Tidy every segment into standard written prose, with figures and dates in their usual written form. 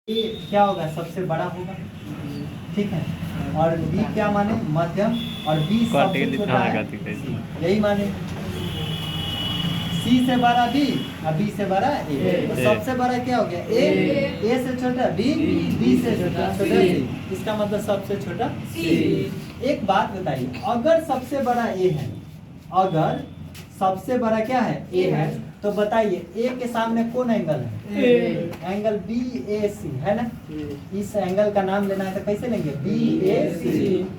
ए क्या होगा, सबसे बड़ा होगा, ठीक है। और बी क्या माने, मध्यम, और बी सबसे छोटा है, यही माने। सी से बड़ा बी और बी से बड़ा ए, तो सबसे बड़ा क्या हो गया, ए से छोटा बी, बी से छोटा सी, इसका मतलब सबसे छोटा सी। एक बात बताइए, अगर सबसे बड़ा ए है, अगर सबसे बड़ा क्या है, ए है, तो बताइए ए के सामने कौन एंगल है, एंगल बी ए सी है ना। इस एंगल का नाम लेना है तो कैसे लेंगे, बी ए सी।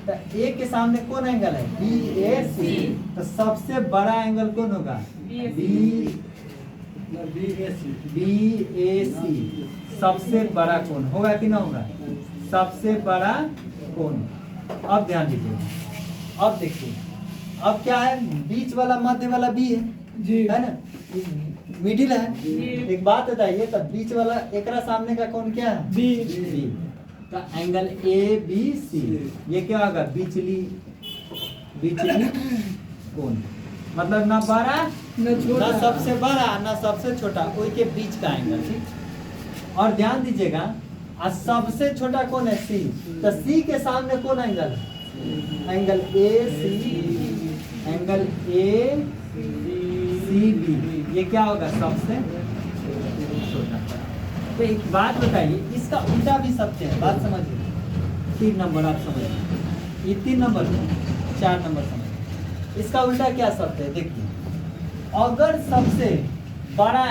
तो ए के सामने कौन एंगल है, बी ए सी, तो सबसे बड़ा एंगल कौन होगा, बी ए सी। सबसे बड़ा कौन होगा कि ना होगा, सबसे बड़ा कौन। अब ध्यान दीजिए, अब देखिए, अब क्या है, बीच वाला मध्य वाला बी है ना, मिडिल है। एक बात बताइए, तो बीच वाला एकरा सामने का कौन क्या है, बी। तो एंगल ए बी सी, ये क्या होगा, बिचली कौन, मतलब ना बड़ा ना सबसे बड़ा ना सबसे छोटा, कोई के बीच का एंगल, ठीक। और ध्यान दीजिएगा, और सबसे छोटा कौन है, सी। तो सी के सामने कौन एंगल है, angle A C, angle A C B, ये क्या होगा, सबसे छोटा। तो एक बात बताइए, इसका उल्टा भी सत्य है, बात समझिए। 3 नंबर आप समझिए, ये 3 नंबर 4 नंबर समझिए, इसका उल्टा क्या सत्य है। देखिए, अगर सबसे बड़ा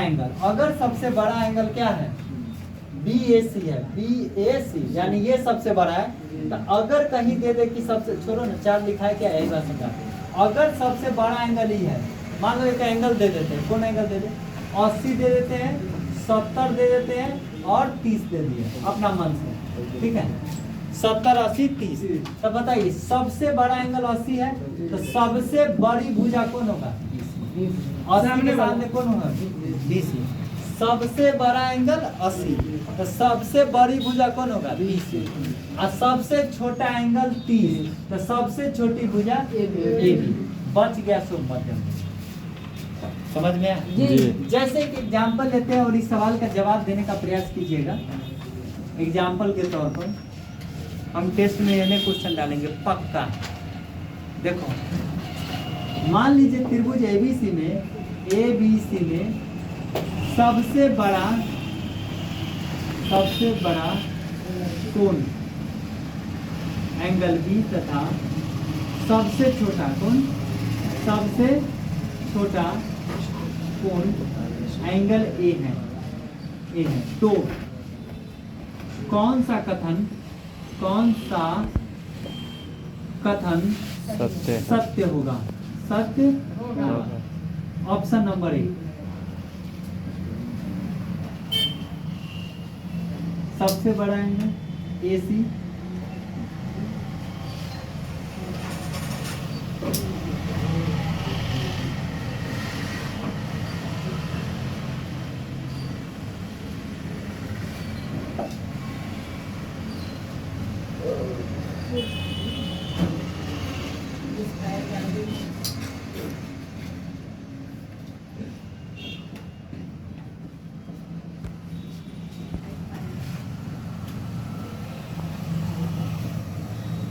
एंगल, अगर सबसे बड़ा एंगल क्या है, बी ए सी है, बी ए सी, यानी ये सबसे बड़ा है। तो अगर कहीं दे दे कि सबसे, छोड़ो ना 4 लिखा है क्या, यही बात समझा। अगर सबसे बड़ा एंगल ही है, मान लो एक एंगल दे देते हैं, कौन एंगल दे दे, 80 दे देते हैं, 70 दे देते हैं, और 30 दे दिए अपना मन से, ठीक है। 70 80 30, तो बताइए सबसे बड़ा एंगल 80 है, तो सबसे बड़ी भुजा कौन होगा, 80 के सामने कौन होगा, 20। सबसे बड़ा एंगल 80, तो सबसे बड़ी भुजा कौन होगा, 20। और सबसे छोटा एंगल 30, तो सबसे छोटी भुजा ए बी। बच गया सो मध्यम। समझ में आया? जैसे कि एग्जाम्पल लेते हैं और इस सवाल का जवाब देने का प्रयास कीजिएगा। एग्जाम्पल के तौर पर हम टेस्ट में ये क्वेश्चन डालेंगे पक्का। देखो, मान लीजिए त्रिभुज एबीसी में सबसे बड़ा कोण एंगल बी तथा सबसे छोटा कोण एंगल ए है। तो कौन सा कथन सत्य होगा, ऑप्शन नंबर 1, सबसे बड़ा एंगल ए सी,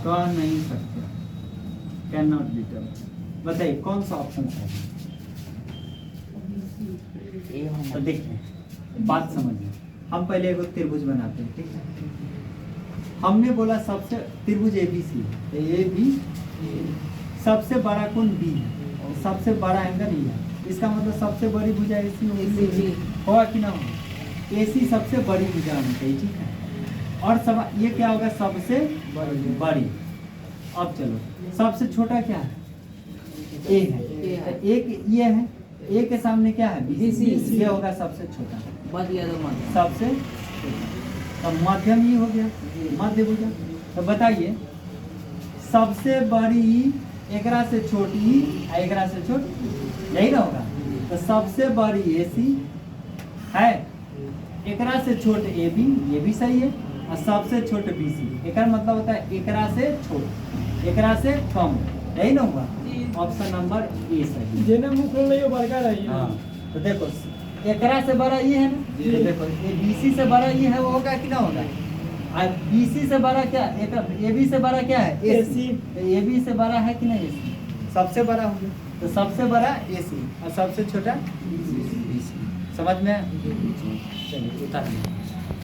कह नहीं सकते, कैन नॉट डिटरमाइन। बताइए कौन सा ऑप्शन है। तो देखिए, बात समझिए, हम पहले एक त्रिभुज बनाते हैं, ठीक है। हमने बोला सबसे त्रिभुज एबीसी है, ए बी, सबसे बड़ा कोण बी है, सबसे बड़ा एंगल ई है, इसका मतलब सबसे बड़ी भुजा एसी होगा कि ना होगा, एसी सबसे बड़ी भुजा होनी चाहिए, ठीक है। और सब ये क्या होगा, सबसे बड़ी। अब चलो, सबसे छोटा क्या है, ए है, एक ये है, ए के सामने क्या है, बी सी, ये होगा सबसे छोटा, सबसे छोटा। तो मध्यम ही हो गया, मध्य भुजा। तो बताइए सबसे बड़ी एकरा से छोटी एकरा से छोटी, यही ना होगा। तो सबसे बड़ी ए सी है, एकरा से छोटे ए बी, ये भी सही है, और सबसे छोटे बी सी, एकरा मतलब होता है एकरा से छोटा, एकरा से कम, यही ना होगा। ऑप्शन नंबर ए सही। जेने मुख नहीं हो बड़का रही। हाँ, तो देखो एकरा से बड़ा ये है ना, तो देखो ये BC से बड़ा ये है, वो होगा कि ना होगा। और BC से बड़ा क्या, एक AB से बड़ा क्या है, AC। तो AB से बड़ा है कि नहीं AC, सबसे बड़ा हो गया। तो सबसे बड़ा AC और सबसे छोटा BC। समझ में? चलिए उतार